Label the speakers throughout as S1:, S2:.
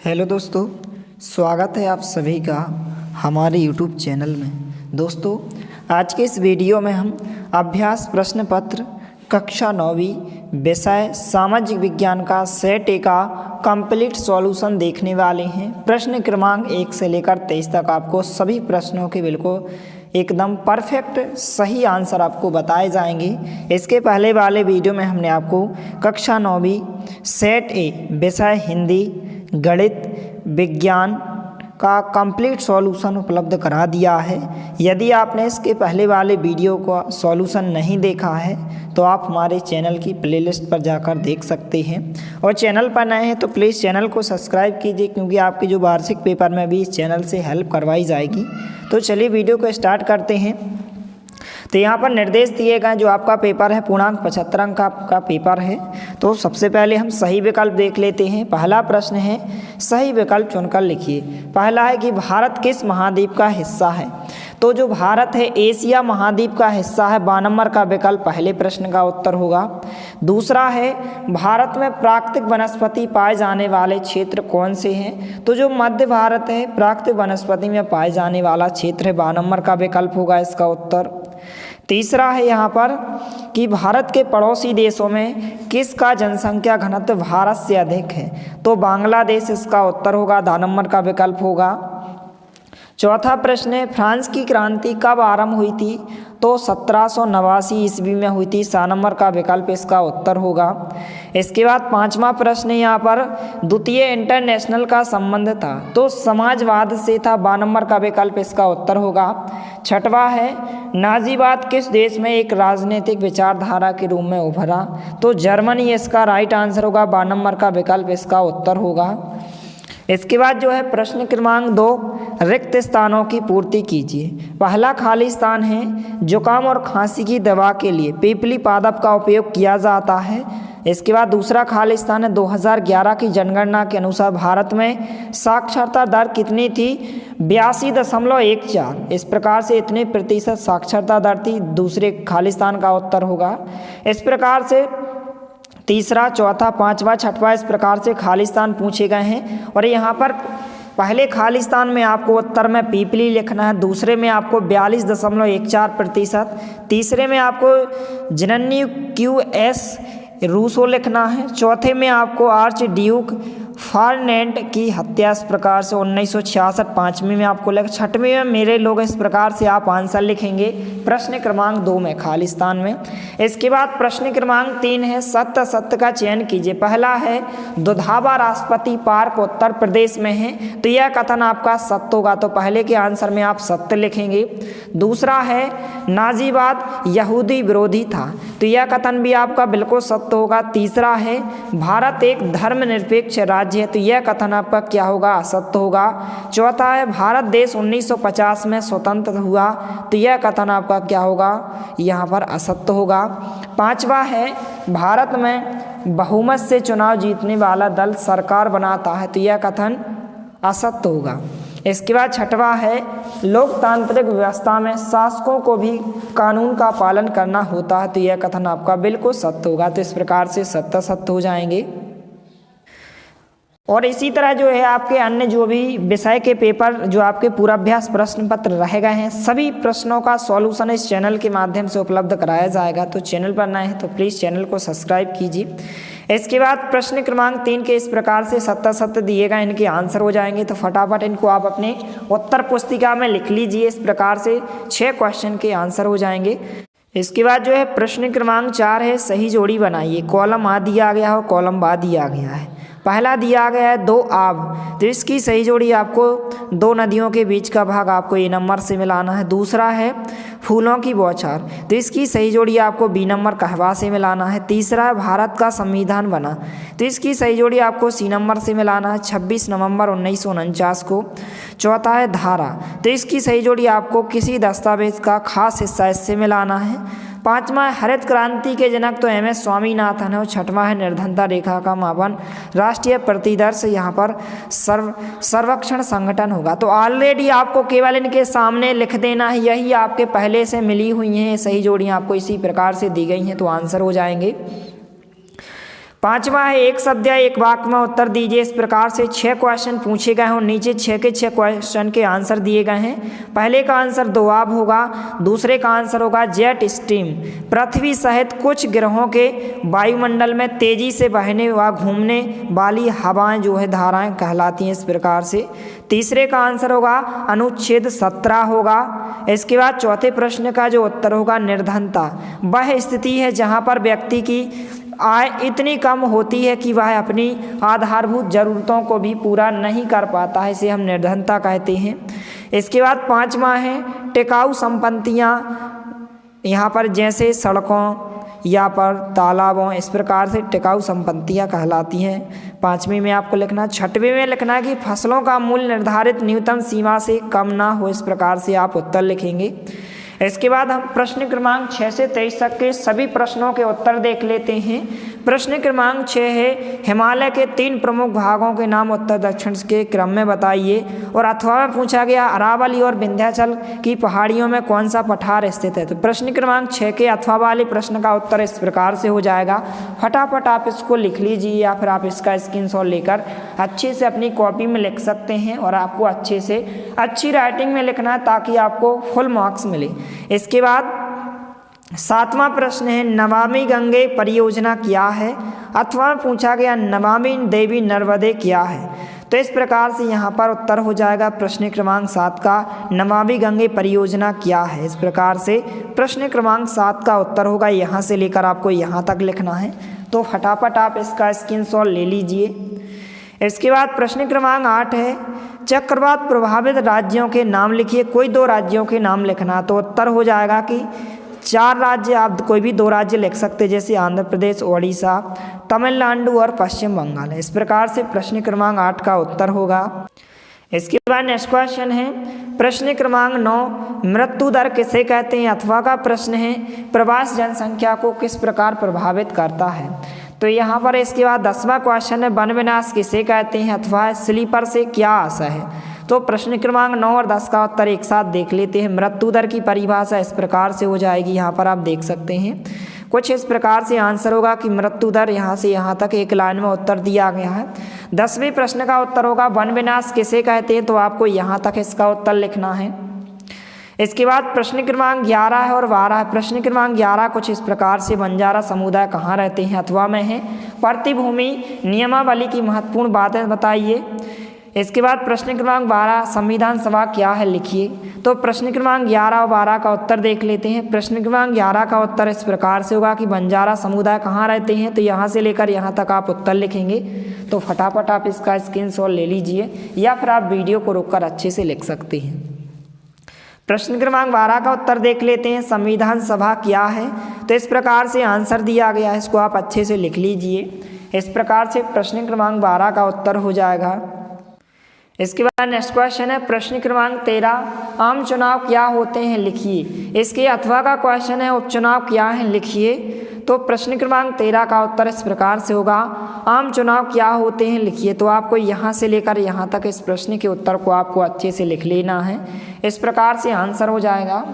S1: Hello दोस्तों, स्वागत है आप सभी का हमारे YouTube चैनल में। दोस्तों, आज के इस वीडियो में हम अभ्यास प्रश्न पत्र कक्षा 9वीं विषय सामाजिक विज्ञान का सेट ए का कंप्लीट सॉल्यूशन देखने वाले हैं। प्रश्न क्रमांक 1 से लेकर 23 तक आपको सभी प्रश्नों के बिल्कुल एकदम परफेक्ट सही आंसर आपको बताए जाएंगे। इसके पहले वाले वीडियो में हमने आपको कक्षा 9वीं सेट ए विषय हिंदी गणित विज्ञान का कंप्लीट सॉल्यूशन उपलब्ध करा दिया है। यदि आपने इसके पहले वाले वीडियो का सॉल्यूशन नहीं देखा है तो आप हमारे चैनल की प्लेलिस्ट पर जाकर देख सकते हैं, और चैनल पर नए हैं तो प्लीज़ चैनल को सब्सक्राइब कीजिए, क्योंकि आपके जो वार्षिक पेपर में भी इस चैनल से हेल्प करवाई जाएगी। तो चलिए वीडियो को स्टार्ट करते हैं। तो यहाँ पर निर्देश दिए गए, जो आपका पेपर है पूर्णांक 75 अंक का पेपर है। तो सबसे पहले हम सही विकल्प देख लेते हैं। पहला प्रश्न है, सही विकल्प चुनकर लिखिए। पहला है कि भारत किस महाद्वीप का हिस्सा है। तो जो भारत है एशिया महाद्वीप का हिस्सा है, 2 नंबर का विकल्प पहले प्रश्न का उत्तर होगा। दूसरा है, भारत में प्राकृतिक वनस्पति पाए जाने वाले क्षेत्र कौन से हैं। तो जो मध्य भारत है प्राकृतिक वनस्पति में पाए जाने वाला क्षेत्र है, 2 नंबर का विकल्प होगा इसका उत्तर। तीसरा है यहाँ पर कि भारत के पड़ोसी देशों में किसका जनसंख्या घनत्व भारत से अधिक है। तो बांग्लादेश इसका उत्तर होगा, 2 नंबर का विकल्प होगा। चौथा प्रश्न है, फ्रांस की क्रांति कब आरंभ हुई थी। तो 1789 ईस्वी में हुई थी, 7 नंबर का विकल्प इसका उत्तर होगा। इसके बाद 5वां प्रश्न यहाँ पर द्वितीय इंटरनेशनल का संबंध था। तो समाजवाद से था, 2 नंबर का विकल्प इसका उत्तर होगा। 6वां है, नाजीवाद किस देश में एक राजनीतिक विचारधारा के रूप में उभरा। तो जर्मनी इसका राइट आंसर होगा, 2 नंबर का विकल्प इसका उत्तर होगा। इसके बाद जो है प्रश्न क्रमांक 2, रिक्त स्थानों की पूर्ति कीजिए। पहला खाली स्थान है, जुकाम और खांसी की दवा के लिए पीपली पादप का उपयोग किया जाता है। इसके बाद दूसरा खाली स्थान है, 2011 की जनगणना के अनुसार भारत में साक्षरता दर कितनी थी। 82.14। इस प्रकार से इतने प्रतिशत साक्षरता दर थी, दूसरे खाली स्थान का उत्तर होगा। इस प्रकार से तीसरा, चौथा, 5वां, 6वां इस प्रकार से खाली स्थान पूछे गए हैं। और यहाँ पर पहले खाली स्थान में आपको उत्तर में पीपली लिखना है, दूसरे में आपको 42.14%, तीसरे में आपको जननी क्यूएस रूसो लिखना है, चौथे में आपको आर्च ड्यूक फार्नेंट की हत्या इस प्रकार से 1966, 5वीं में आपको लिख, 6वीं में मेरे लोग इस प्रकार से आप आंसर लिखेंगे प्रश्न क्रमांक 2 में खाली स्थान में। इसके बाद प्रश्न क्रमांक 3 है, सत्य असत्य का चयन कीजिए। पहला है, दुधावा राष्ट्रपति पार्क उत्तर प्रदेश में है। तो यह कथन आपका सत्य होगा, तो पहले के आंसर में आप सत्य लिखेंगे। दूसरा है, नाजीवाद यहूदी विरोधी था। तो यह कथन भी आपका बिल्कुल सत्य होगा। तीसरा है, भारत एक धर्मनिरपेक्ष राज्य है। तो यह कथन आपका क्या होगा, असत्य होगा। चौथा है, भारत देश 1950 में स्वतंत्र हुआ। तो यह कथन आपका क्या होगा, यहाँ पर असत्य होगा। 5वां है, भारत में बहुमत से चुनाव जीतने वाला दल सरकार बनाता है। तो यह कथन असत्य होगा। इसके बाद 6वां है, लोकतांत्रिक व्यवस्था में शासकों को भी कानून का पालन करना होता है। तो यह कथन आपका बिल्कुल सत्य होगा। तो इस प्रकार से सत्य सत्य हो जाएंगे। और इसी तरह जो है आपके अन्य जो भी विषय के पेपर जो आपके पूर्वाभ्यास प्रश्न पत्र रह गए हैं, सभी प्रश्नों का सॉल्यूशन इस चैनल के माध्यम से उपलब्ध कराया जाएगा। तो चैनल पर नए हैं तो प्लीज़ चैनल को सब्सक्राइब कीजिए। इसके बाद प्रश्न क्रमांक 3 के इस प्रकार से सत्य सत्य दिएगा, इनके आंसर हो जाएंगे। तो फटाफट इनको आप अपने उत्तर पुस्तिका में लिख लीजिए। इस प्रकार से 6 क्वेश्चन के आंसर हो जाएंगे। इसके बाद जो है प्रश्न क्रमांक 4 है, सही जोड़ी बनाइए। कॉलम आ दिया गया है और कॉलम बा दिया गया है। पहला दिया गया है 2 आब, तो इसकी सही जोड़ी आपको 2 नदियों के बीच का भाग आपको ए नंबर से मिलाना है। दूसरा है फूलों की बौछार, तो इसकी सही जोड़ी आपको बी नंबर कहवा से मिलाना है। तीसरा है भारत का संविधान बना, तो इसकी सही जोड़ी आपको सी नंबर से मिलाना है, 26 नवंबर 1949 को। चौथा है धारा, तो इसकी सही जोड़ी आपको किसी दस्तावेज का खास हिस्सा इससे मिलाना है। 5वां हरित क्रांति के जनक तो एम एस स्वामीनाथन है। और 6वां है निर्धनता रेखा का मापन राष्ट्रीय प्रतिदर्श यहाँ पर सर्वेक्षण संगठन होगा। तो ऑलरेडी आपको केवल इनके सामने लिख देना है, यही आपके पहले से मिली हुई हैं सही जोड़ियाँ आपको इसी प्रकार से दी गई हैं, तो आंसर हो जाएंगे। 5वां है एक शब्द या एक वाक्य में उत्तर दीजिए। इस प्रकार से 6 क्वेश्चन पूछे गए हैं और नीचे 6 के 6 क्वेश्चन के आंसर दिए गए हैं। पहले का आंसर दोआब होगा, दूसरे का आंसर होगा जेट स्ट्रीम, पृथ्वी सहित कुछ ग्रहों के वायुमंडल में तेजी से बहने व घूमने वाली हवाएं जो है धाराएं कहलाती हैं। इस प्रकार से तीसरे का आंसर होगा अनुच्छेद 17 होगा। इसके बाद चौथे प्रश्न का जो उत्तर होगा निर्धनता, वह स्थिति है जहां पर व्यक्ति की आय इतनी कम होती है कि वह अपनी आधारभूत ज़रूरतों को भी पूरा नहीं कर पाता है, इसे हम निर्धनता कहते हैं। इसके बाद 5वां है टिकाऊ संपत्तियां, यहाँ पर जैसे सड़कों या पर तालाबों, इस प्रकार से टिकाऊ संपत्तियां कहलाती हैं। 5वीं में आपको लिखना, 6वीं में लिखना है कि फसलों का मूल्य निर्धारित न्यूनतम सीमा से कम ना हो, इस प्रकार से आप उत्तर लिखेंगे। इसके बाद हम प्रश्न क्रमांक 6 से 23 तक के सभी प्रश्नों के उत्तर देख लेते हैं। प्रश्न क्रमांक 6 है हिमालय के 3 प्रमुख भागों के नाम उत्तर दक्षिण के क्रम में बताइए। और अथवा में पूछा गया अरावली और विंध्याचल की पहाड़ियों में कौन सा पठार स्थित है। तो प्रश्न क्रमांक 6 के अथवा वाले प्रश्न का उत्तर इस प्रकार से हो जाएगा। फटाफट आप इसको लिख लीजिए या फिर आप इसका स्क्रीनशॉट लेकर अच्छे से अपनी कॉपी में लिख सकते हैं और आपको अच्छे से अच्छी राइटिंग में लिखना है ताकि आपको फुल मार्क्स मिले। इसके बाद 7वां प्रश्न है नमामि गंगे परियोजना क्या है। अथवा में पूछा गया नमामि देवी नर्मदे क्या है। तो इस प्रकार से यहाँ पर उत्तर हो जाएगा प्रश्न क्रमांक 7 का नमामि गंगे परियोजना क्या है। इस प्रकार से प्रश्न क्रमांक 7 का उत्तर होगा, यहाँ से लेकर आपको यहाँ तक लिखना है। तो फटाफट आप इसका स्क्रीनशॉट ले लीजिए। इसके बाद प्रश्न क्रमांक 8 है चक्रवात प्रभावित राज्यों के नाम लिखिए। कोई 2 राज्यों के नाम लिखना। तो उत्तर हो जाएगा कि 4 राज्य, आप कोई भी 2 राज्य लिख सकते हैं जैसे आंध्र प्रदेश, ओडिशा, तमिलनाडु और पश्चिम बंगाल। इस प्रकार से प्रश्न क्रमांक 8 का उत्तर होगा। इसके बाद नेक्स्ट क्वेश्चन है प्रश्न क्रमांक 9 मृत्यु दर किसे कहते हैं। अथवा का प्रश्न है प्रवास जनसंख्या को किस प्रकार प्रभावित करता है। तो यहाँ पर इसके बाद 10वां क्वेश्चन है वन विनाश किसे कहते हैं। अथवा स्लीपर से क्या आशा है। तो प्रश्न क्रमांक 9 और 10 का उत्तर एक साथ देख लेते हैं। मृत्यु दर की परिभाषा इस प्रकार से हो जाएगी, यहाँ पर आप देख सकते हैं कुछ इस प्रकार से आंसर होगा कि मृत्यु दर यहाँ से यहाँ तक एक लाइन में उत्तर दिया गया है। 10वें प्रश्न का उत्तर होगा वन विनाश किसे कहते हैं। तो आपको यहाँ तक इसका उत्तर लिखना है। इसके बाद प्रश्न क्रमांक 11 और 12। प्रश्न क्रमांक 11 कुछ इस प्रकार से बंजारा समुदाय कहाँ रहते हैं। अथवा में है प्रतिभूमि नियमावली की महत्वपूर्ण बातें बताइए। इसके बाद प्रश्न क्रमांक 12 संविधान सभा क्या है लिखिए। तो प्रश्न क्रमांक 11 और 12 का उत्तर देख लेते हैं। प्रश्न क्रमांक 11 का उत्तर इस प्रकार से होगा कि बंजारा समुदाय कहाँ रहते हैं। तो यहाँ से लेकर यहाँ तक आप उत्तर लिखेंगे। तो फटाफट आप इसका स्क्रीनशॉट ले लीजिए या फिर आप वीडियो को रोककर अच्छे से लिख सकते हैं। प्रश्न क्रमांक 12 का उत्तर देख लेते हैं संविधान सभा क्या है। तो इस प्रकार से आंसर दिया गया है, इसको आप अच्छे से लिख लीजिए। इस प्रकार से प्रश्न क्रमांक 12 का उत्तर हो जाएगा। इसके बाद नेक्स्ट क्वेश्चन है प्रश्न क्रमांक 13 आम चुनाव क्या होते हैं लिखिए। इसके अथवा का क्वेश्चन है उपचुनाव क्या है लिखिए। तो प्रश्न क्रमांक 13 का उत्तर इस प्रकार से होगा आम चुनाव क्या होते हैं लिखिए। तो आपको यहाँ से लेकर यहाँ तक इस प्रश्न के उत्तर को आपको अच्छे से लिख लेना है। इस प्रकार से आंसर हो जाएगा।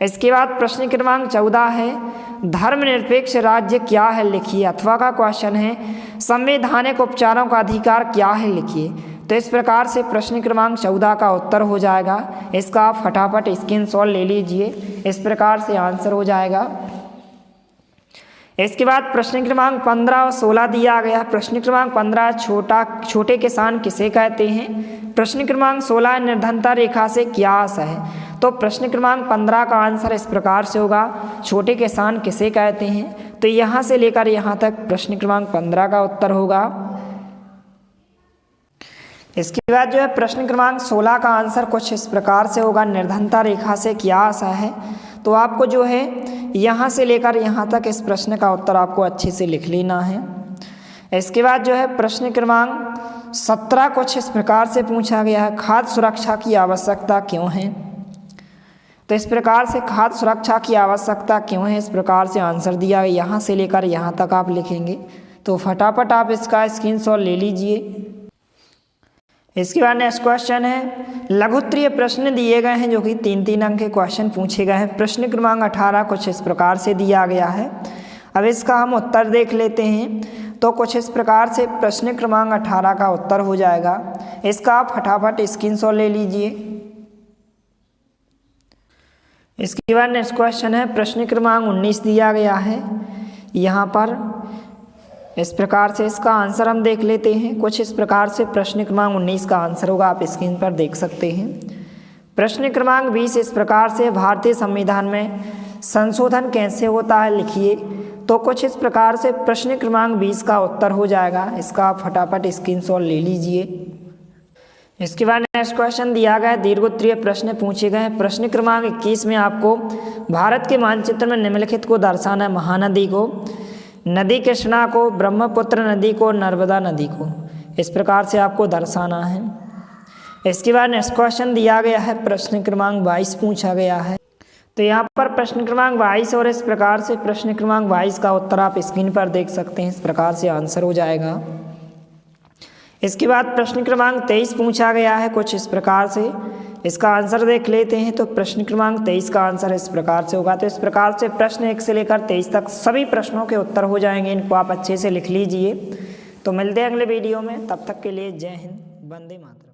S1: इसके बाद प्रश्न क्रमांक 14 है धर्मनिरपेक्ष राज्य क्या है लिखिए। अथवा का क्वेश्चन है संवैधानिक उपचारों का अधिकार क्या है लिखिए। तो इस प्रकार से प्रश्न क्रमांक 14 का उत्तर हो जाएगा। इसका आप फटाफट स्क्रीनशॉट ले लीजिए। इस प्रकार से आंसर हो जाएगा। इसके बाद प्रश्न क्रमांक 15 और 16 दिया गया। प्रश्न क्रमांक 15 छोटे किसान किसे कहते हैं। प्रश्न क्रमांक 16 निर्धनता रेखा से क्या आशा है। तो प्रश्न क्रमांक 15 का आंसर इस प्रकार से होगा छोटे किसान किसे कहते हैं। तो यहाँ से लेकर यहाँ तक प्रश्न क्रमांक 15 का उत्तर होगा। इसके बाद जो है प्रश्न क्रमांक 16 का आंसर कुछ इस प्रकार से होगा निर्धनता रेखा से क्या आशा है। तो आपको जो है यहाँ से लेकर यहाँ तक इस प्रश्न का उत्तर आपको अच्छे से लिख लेना है। इसके बाद जो है प्रश्न क्रमांक 17 कुछ इस प्रकार से पूछा गया है खाद्य सुरक्षा की आवश्यकता क्यों है। तो इस प्रकार से खाद्य सुरक्षा की आवश्यकता क्यों है, इस प्रकार से आंसर दिया है। यहाँ से लेकर यहाँ तक आप लिखेंगे। तो फटाफट आप इसका स्क्रीनशॉट ले लीजिए। इसके बाद नेक्स्ट क्वेश्चन है लघुत्तरीय प्रश्न दिए गए हैं जो कि 3-3 अंक के क्वेश्चन पूछे गए हैं। प्रश्न क्रमांक 18 कुछ इस प्रकार से दिया गया है। अब इसका हम उत्तर देख लेते हैं। तो कुछ इस प्रकार से प्रश्न क्रमांक 18 का उत्तर हो जाएगा। इसका आप फटाफट स्क्रीनशॉट ले लीजिए। इसके बाद नेक्स्ट क्वेश्चन है प्रश्न क्रमांक 19 दिया गया है यहाँ पर। इस प्रकार से इसका आंसर हम देख लेते हैं। कुछ इस प्रकार से प्रश्न क्रमांक 19 का आंसर होगा, आप स्क्रीन पर देख सकते हैं। प्रश्न क्रमांक 20 इस प्रकार से भारतीय संविधान में संशोधन कैसे होता है लिखिए। तो कुछ इस प्रकार से प्रश्न क्रमांक 20 का उत्तर हो जाएगा। इसका आप फटाफट स्क्रीनशॉट ले लीजिए। इसके बाद नेक्स्ट क्वेश्चन दिया गया है, दीर्घोत्तरीय प्रश्न पूछे गए हैं। प्रश्न क्रमांक 21 में आपको भारत के मानचित्र में निम्नलिखित को दर्शाना है। महानदी को, नदी कृष्णा को, ब्रह्मपुत्र नदी को, नर्मदा नदी को। इस प्रकार से आपको दर्शाना है। इसके बाद नेक्स्ट क्वेश्चन दिया गया है प्रश्न क्रमांक 22 पूछा गया है। तो यहाँ पर प्रश्न क्रमांक 22 और इस प्रकार से प्रश्न क्रमांक 22 का उत्तर आप स्क्रीन पर देख सकते हैं। इस प्रकार से आंसर हो जाएगा। इसके बाद प्रश्न क्रमांक 23 पूछा गया है कुछ इस प्रकार से। इसका आंसर देख लेते हैं। तो प्रश्न क्रमांक 23 का आंसर इस प्रकार से होगा। तो इस प्रकार से प्रश्न 1 से लेकर 23 तक सभी प्रश्नों के उत्तर हो जाएंगे। इनको आप अच्छे से लिख लीजिए। तो मिलते हैं अगले वीडियो में, तब तक के लिए जय हिंद, वंदे मातरम।